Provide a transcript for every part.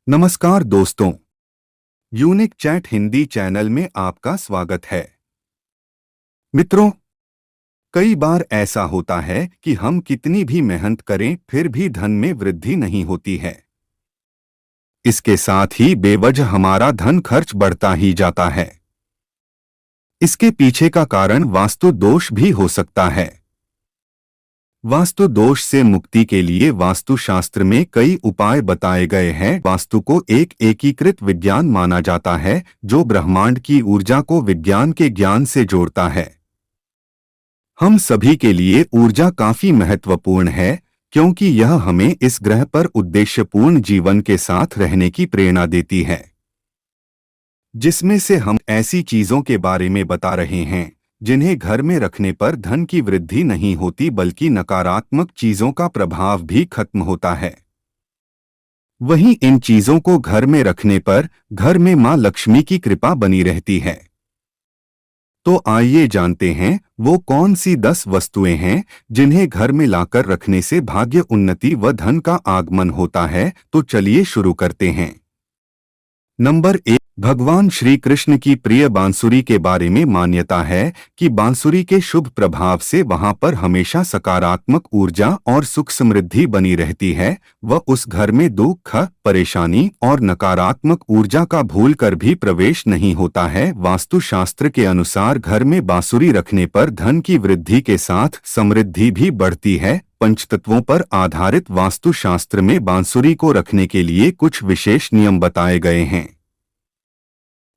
नमस्कार दोस्तों, unique chat Hindi channel में आपका स्वागत है। मित्रों, कई बार ऐसा होता है कि हम कितनी भी मेहनत करें फिर भी धन में वृद्धि नहीं होती है। इसके साथ ही बेवजह हमारा धन खर्च बढ़ता ही जाता है। इसके पीछे का कारण वास्तु दोष भी हो सकता है। वास्तु दोष से मुक्ति के लिए वास्तुशास्त्र में कई उपाय बताए गए हैं। वास्तु को एक एकीकृत विज्ञान माना जाता है जो ब्रह्मांड की ऊर्जा को विज्ञान के ज्ञान से जोड़ता है। हम सभी के लिए ऊर्जा काफी महत्वपूर्ण है क्योंकि यह हमें इस ग्रह पर उद्देश्यपूर्ण जीवन के साथ रहने की प्रेरणा देती है, जिसमें से हम ऐसी चीजों के बारे में बता रहे हैं जिन्हें घर में रखने पर धन की वृद्धि नहीं होती बल्कि नकारात्मक चीजों का प्रभाव भी खत्म होता है। वहीं इन चीजों को घर में रखने पर घर में मां लक्ष्मी की कृपा बनी रहती है। तो आइए जानते हैं वो कौन सी 10 वस्तुएं हैं जिन्हें घर में लाकर रखने से भाग्य, उन्नति व धन का आगमन होता है। तो चलिए शुरू करते हैं। नंबर 1, भगवान श्री कृष्ण की प्रिय बांसुरी के बारे में मान्यता है कि बांसुरी के शुभ प्रभाव से वहां पर हमेशा सकारात्मक ऊर्जा और सुख समृद्धि बनी रहती है व उस घर में दुख, परेशानी और नकारात्मक ऊर्जा का भूल कर भी प्रवेश नहीं होता है। वास्तुशास्त्र के अनुसार घर में बांसुरी रखने पर धन की वृद्धि के साथ समृद्धि भी बढ़ती है। पंचतत्वों पर आधारित वास्तुशास्त्र में बांसुरी को रखने के लिए कुछ विशेष नियम बताए गए हैं।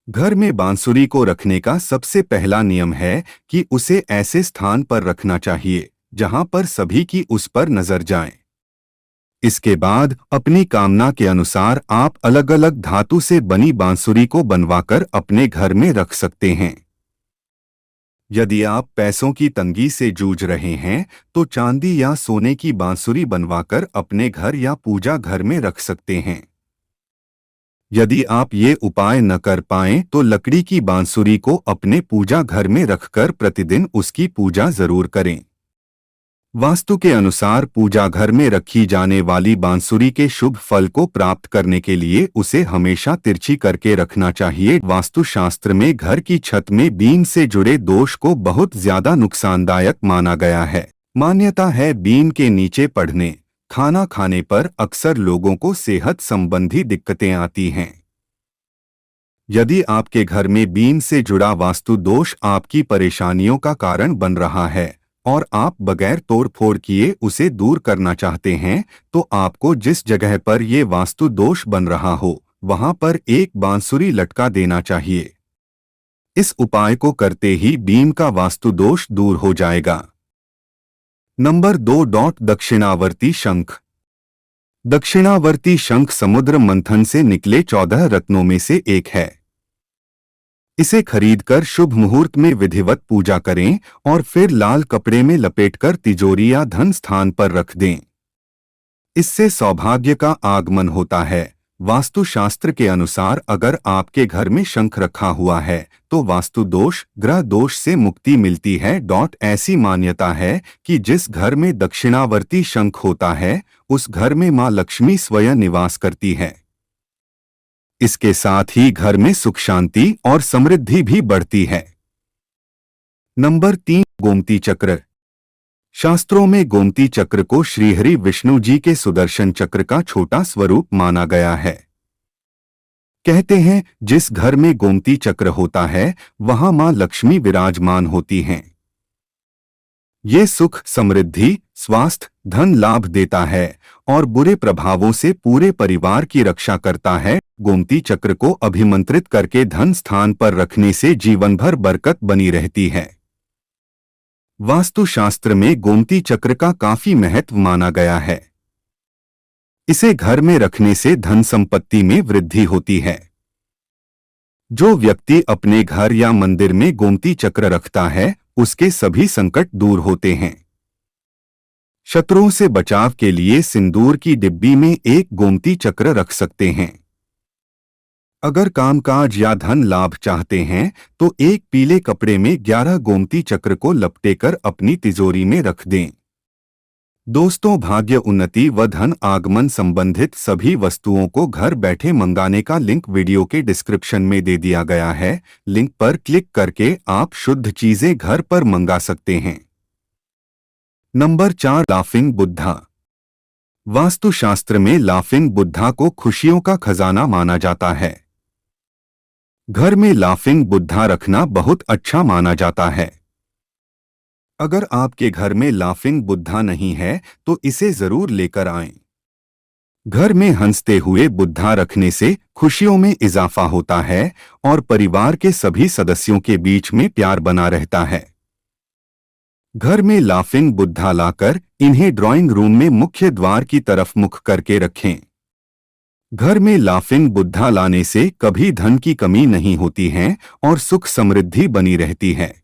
घर में बांसुरी को रखने का सबसे पहला नियम है कि उसे ऐसे स्थान पर रखना चाहिए जहां पर सभी की उस पर नजर जाए। इसके बाद अपनी कामना के अनुसार आप अलग अलग धातु से बनी बांसुरी को बनवाकर अपने घर में रख सकते हैं। यदि आप पैसों की तंगी से जूझ रहे हैं तो चांदी या सोने की बांसुरी बनवाकर अपने घर या पूजा घर में रख सकते हैं। यदि आप ये उपाय न कर पाएं तो लकड़ी की बांसुरी को अपने पूजा घर में रखकर प्रतिदिन उसकी पूजा जरूर करें। वास्तु के अनुसार पूजा घर में रखी जाने वाली बांसुरी के शुभ फल को प्राप्त करने के लिए उसे हमेशा तिरछी करके रखना चाहिए। वास्तुशास्त्र में घर की छत में बीम से जुड़े दोष को बहुत ज्यादा नुकसानदायक माना गया है। मान्यता है बीम के नीचे पड़ने, खाना खाने पर अक्सर लोगों को सेहत संबंधी दिक्कतें आती हैं। यदि आपके घर में बीम से जुड़ा वास्तु दोष आपकी परेशानियों का कारण बन रहा है और आप बगैर तोड़-फोड़ किए उसे दूर करना चाहते हैं तो आपको जिस जगह पर ये वास्तु दोष बन रहा हो वहां पर एक बांसुरी लटका देना चाहिए। इस उपाय को करते ही बीम का वास्तु दोष दूर हो जाएगा। नंबर 2, दक्षिणावर्ती शंख। दक्षिणावर्ती शंख समुद्र मंथन से निकले 14 रत्नों में से एक है। इसे खरीदकर शुभ मुहूर्त में विधिवत पूजा करें और फिर लाल कपड़े में लपेटकर तिजोरी या धन स्थान पर रख दें। इससे सौभाग्य का आगमन होता है। वास्तुशास्त्र के अनुसार अगर आपके घर में शंख रखा हुआ है तो वास्तु दोष, ग्रह दोष से मुक्ति मिलती है। ऐसी मान्यता है कि जिस घर में दक्षिणावर्ती शंख होता है उस घर में मां लक्ष्मी स्वयं निवास करती है। इसके साथ ही घर में सुख, शांति और समृद्धि भी बढ़ती है। नंबर 3, गोमती चक्र। शास्त्रों में गोमती चक्र को श्रीहरि विष्णु जी के सुदर्शन चक्र का छोटा स्वरूप माना गया है। कहते हैं जिस घर में गोमती चक्र होता है वहां मां लक्ष्मी विराजमान होती हैं। ये सुख, समृद्धि, स्वास्थ्य, धन लाभ देता है और बुरे प्रभावों से पूरे परिवार की रक्षा करता है। गोमती चक्र को अभिमंत्रित करके धन स्थान पर रखने से जीवन भर बरकत बनी रहती है। वास्तुशास्त्र में गोमती चक्र का काफी महत्व माना गया है। इसे घर में रखने से धन संपत्ति में वृद्धि होती है। जो व्यक्ति अपने घर या मंदिर में गोमती चक्र रखता है उसके सभी संकट दूर होते हैं। शत्रुओं से बचाव के लिए सिंदूर की डिब्बी में एक गोमती चक्र रख सकते हैं। अगर कामकाज या धन लाभ चाहते हैं तो एक पीले कपड़े में 11 गोमती चक्र को लपटेकर अपनी तिजोरी में रख दें। दोस्तों, भाग्य उन्नति व धन आगमन संबंधित सभी वस्तुओं को घर बैठे मंगाने का लिंक वीडियो के डिस्क्रिप्शन में दे दिया गया है। लिंक पर क्लिक करके आप शुद्ध चीजें घर पर मंगा सकते हैं। Number 4, laughing Buddha. वास्तुशास्त्र में लाफिंग बुद्धा को खुशियों का खजाना माना जाता है। घर में लाफिंग बुद्धा रखना बहुत अच्छा माना जाता है। अगर आपके घर में लाफिंग बुद्धा नहीं है तो इसे जरूर लेकर आएं। घर में हंसते हुए बुद्धा रखने से खुशियों में इजाफा होता है और परिवार के सभी सदस्यों के बीच में प्यार बना रहता है। घर में लाफिंग बुद्धा लाकर इन्हें ड्राइंग रूम में मुख्य द्वार की तरफ मुख करके रखें। घर में लाफिंग बुद्धा लाने से कभी धन की कमी नहीं होती है और सुख समृद्धि बनी रहती है।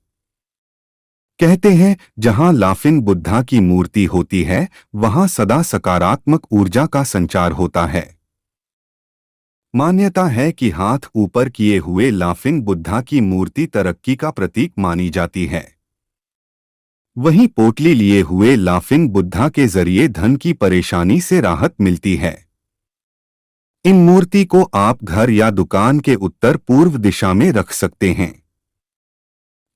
कहते हैं, जहां लाफिंग बुद्धा की मूर्ति होती है वहां सदा सकारात्मक ऊर्जा का संचार होता है। मान्यता है कि हाथ ऊपर किए हुए लाफिंग बुद्धा की मूर्ति तरक्की का प्रतीक मानी जाती है। वहीं पोटली लिए हुए लाफिंग बुद्धा के जरिए धन की परेशानी से राहत मिलती है। इन मूर्ति को आप घर या दुकान के उत्तर पूर्व दिशा में रख सकते हैं।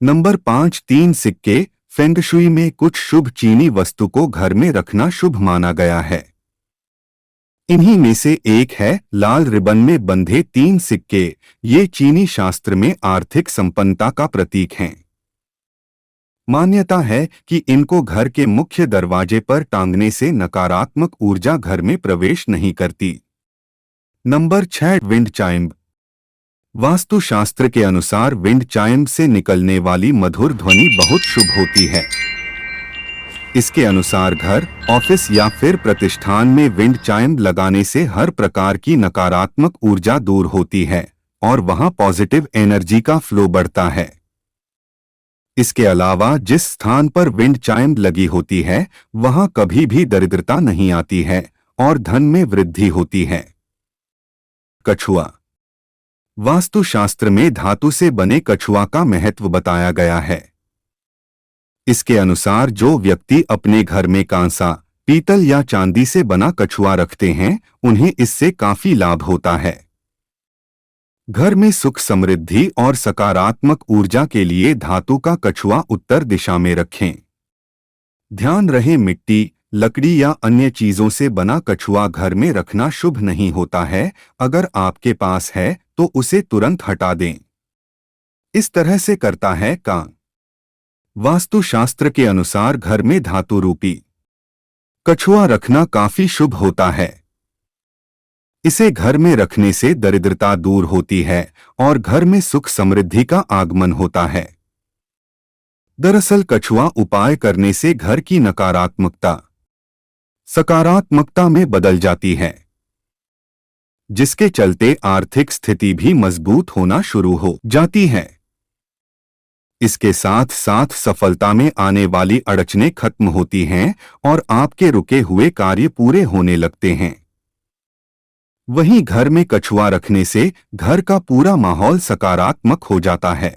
नंबर 5, 3 सिक्के। फेंगशुई में कुछ शुभ चीनी वस्तु को घर में रखना शुभ माना गया है। इन्हीं में से एक है लाल रिबन में बंधे 3 सिक्के। ये चीनी शास्त्र में आर्थिक संपन्नता का प्रतीक हैं। मान्यता है कि इनको घर के मुख्य दरवाजे पर टांगने से नकारात्मक ऊर्जा घर में प्रवेश नहीं करती। Number 6, wind chime. वास्तुशास्त्र के अनुसार विंड चाइम से निकलने वाली मधुर ध्वनि बहुत शुभ होती है। इसके अनुसार घर, ऑफिस या फिर प्रतिष्ठान में विंड चाइम लगाने से हर प्रकार की नकारात्मक ऊर्जा दूर होती है और वहां पॉजिटिव एनर्जी का फ्लो बढ़ता है। इसके अलावा जिस स्थान पर विंड चाइम लगी होती है वहां कभी भी दरिद्रता नहीं आती है और धन में वृद्धि होती है। कछुआ। वास्तुशास्त्र में धातु से बने कछुआ का महत्व बताया गया है। इसके अनुसार जो व्यक्ति अपने घर में कांसा, पीतल या चांदी से बना कछुआ रखते हैं उन्हें इससे काफी लाभ होता है। घर में सुख समृद्धि और सकारात्मक ऊर्जा के लिए धातु का कछुआ उत्तर दिशा में रखें। ध्यान रहे, मिट्टी, लकड़ी या अन्य चीजों से बना कछुआ घर में रखना शुभ नहीं होता है। अगर आपके पास है तो उसे तुरंत हटा दें। इस तरह से करता है काम। वास्तुशास्त्र के अनुसार घर में धातु रूपी कछुआ रखना काफी शुभ होता है। इसे घर में रखने से दरिद्रता दूर होती है और घर में सुख समृद्धि का आगमन होता है। दरअसल कछुआ उपाय करने से घर की नकारात्मकता सकारात्मकता में बदल जाती है, जिसके चलते आर्थिक स्थिति भी मजबूत होना शुरू हो जाती है। इसके साथ साथ सफलता में आने वाली अड़चनें खत्म होती हैं और आपके रुके हुए कार्य पूरे होने लगते हैं। वहीं घर में कछुआ रखने से घर का पूरा माहौल सकारात्मक हो जाता है।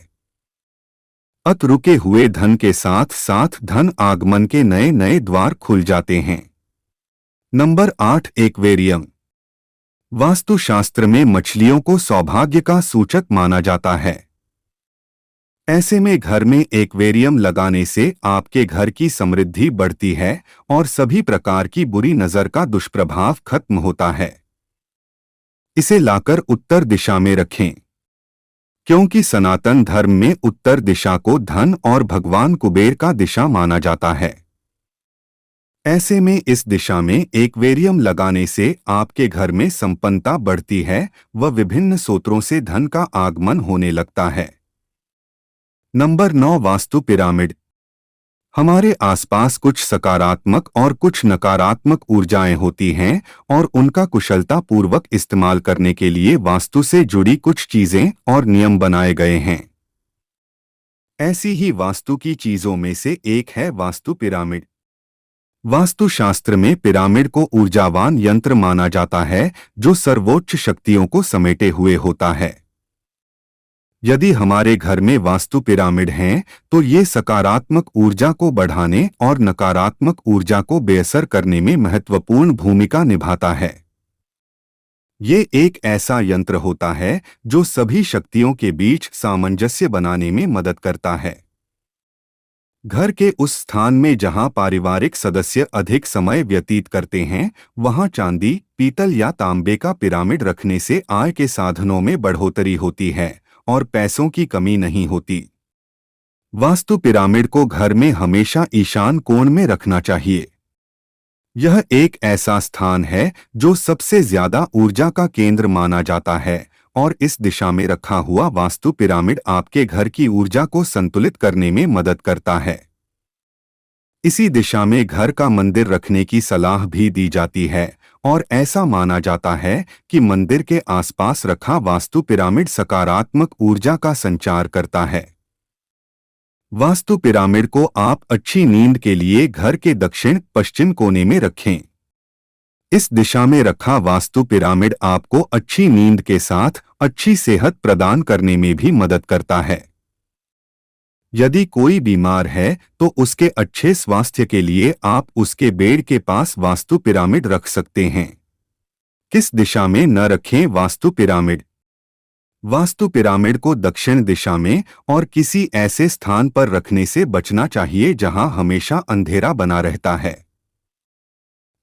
रुके हुए धन के साथ साथ धन आगमन के नए नए द्वार खुल जाते हैं। Number 8, aquarium. वास्तुशास्त्र में मछलियों को सौभाग्य का सूचक माना जाता है। ऐसे में घर में एक्वेरियम लगाने से आपके घर की समृद्धि बढ़ती है और सभी प्रकार की बुरी नजर का दुष्प्रभाव खत्म होता है। इसे लाकर उत्तर दिशा में रखें, क्योंकि सनातन धर्म में उत्तर दिशा को धन और भगवान कुबेर का दिशा माना जाता है। ऐसे में इस दिशा में एक्वेरियम लगाने से आपके घर में संपन्नता बढ़ती है व विभिन्न स्रोतों से धन का आगमन होने लगता है। Number 9, vastu pyramid. हमारे आसपास कुछ सकारात्मक और कुछ नकारात्मक ऊर्जाएं होती हैं और उनका कुशलता पूर्वक इस्तेमाल करने के लिए वास्तु से जुड़ी कुछ चीजें और नियम बनाए गए हैं। ऐसी ही वास्तु की चीजों में से एक है वास्तु पिरामिड। वास्तुशास्त्र में पिरामिड को ऊर्जावान यंत्र माना जाता है जो सर्वोच्च शक्तियों को समेटे हुए होता है। यदि हमारे घर में वास्तु पिरामिड हैं, तो ये सकारात्मक ऊर्जा को बढ़ाने और नकारात्मक ऊर्जा को बेअसर करने में महत्वपूर्ण भूमिका निभाता है। ये एक ऐसा यंत्र होता है जो सभी शक्तियों के बीच सामंजस्य बनाने में मदद करता है। घर के उस स्थान में जहां पारिवारिक सदस्य अधिक समय व्यतीत करते हैं, वहां चांदी, पीतल या तांबे का पिरामिड रखने से आय के साधनों में बढ़ोतरी होती है और पैसों की कमी नहीं होती। वास्तु पिरामिड को घर में हमेशा ईशान कोण में रखना चाहिए। यह एक ऐसा स्थान है जो सबसे ज्यादा ऊर्जा का केंद्र माना जाता है और इस दिशा में रखा हुआ वास्तु पिरामिड आपके घर की ऊर्जा को संतुलित करने में मदद करता है। इसी दिशा में घर का मंदिर रखने की सलाह भी दी जाती है और ऐसा माना जाता है कि मंदिर के आसपास रखा वास्तु पिरामिड सकारात्मक ऊर्जा का संचार करता है। वास्तु पिरामिड को आप अच्छी नींद के लिए घर के दक्षिण पश्चिम कोने में रखें। इस दिशा में रखा वास्तु पिरामिड आपको अच्छी नींद के साथ अच्छी सेहत प्रदान करने में भी मदद करता है। यदि कोई बीमार है तो उसके अच्छे स्वास्थ्य के लिए आप उसके बेड के पास वास्तु पिरामिड रख सकते हैं। किस दिशा में न रखें वास्तु पिरामिड? वास्तु पिरामिड को दक्षिण दिशा में और किसी ऐसे स्थान पर रखने से बचना चाहिए जहां हमेशा अंधेरा बना रहता है।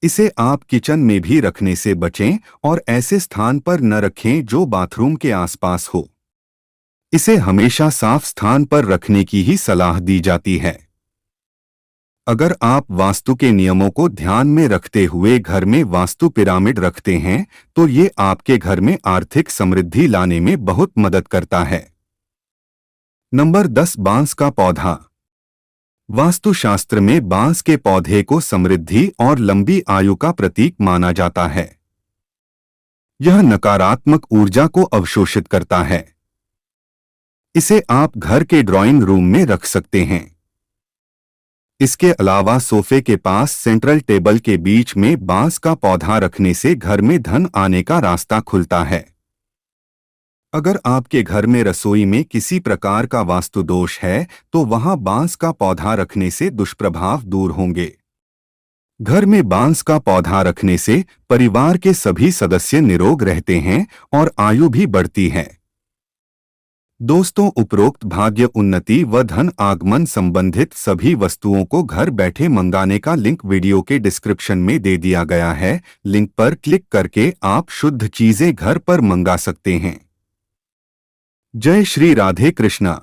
इसे आप किचन में भी रखने से बचें और ऐसे स्थान पर न रखें जो बाथरूम के आसपास हो। इसे हमेशा साफ स्थान पर रखने की ही सलाह दी जाती है। अगर आप वास्तु के नियमों को ध्यान में रखते हुए घर में वास्तु पिरामिड रखते हैं, तो ये आपके घर में आर्थिक समृद्धि लाने में बहुत मदद करता है। नंबर 10, बांस का पौधा। वास्तुशास्त्र में बांस के पौधे को समृद्धि और लंबी आयु का प्रतीक माना जाता है। यह नकारात्मक ऊर्जा को अवशोषित करता है। इसे आप घर के ड्राइंग रूम में रख सकते हैं। इसके अलावा सोफे के पास सेंट्रल टेबल के बीच में बांस का पौधा रखने से घर में धन आने का रास्ता खुलता है। अगर आपके घर में रसोई में किसी प्रकार का वास्तु दोष है, तो वहां बांस का पौधा रखने से दुष्प्रभाव दूर होंगे। घर में बांस का पौधा रखने से परिवार के सभी सदस्य निरोग रहते हैं और आयु भी बढ़ती है। दोस्तों, उपरोक्त भाग्य उन्नति व धन आगमन संबंधित सभी वस्तुओं को घर बैठे मंगाने का लिंक वीडियो के डिस्क्रिप्शन में दे दिया गया है। लिंक पर क्लिक करके आप शुद्ध चीजें घर पर मंगा सकते हैं। जय श्री राधे कृष्णा।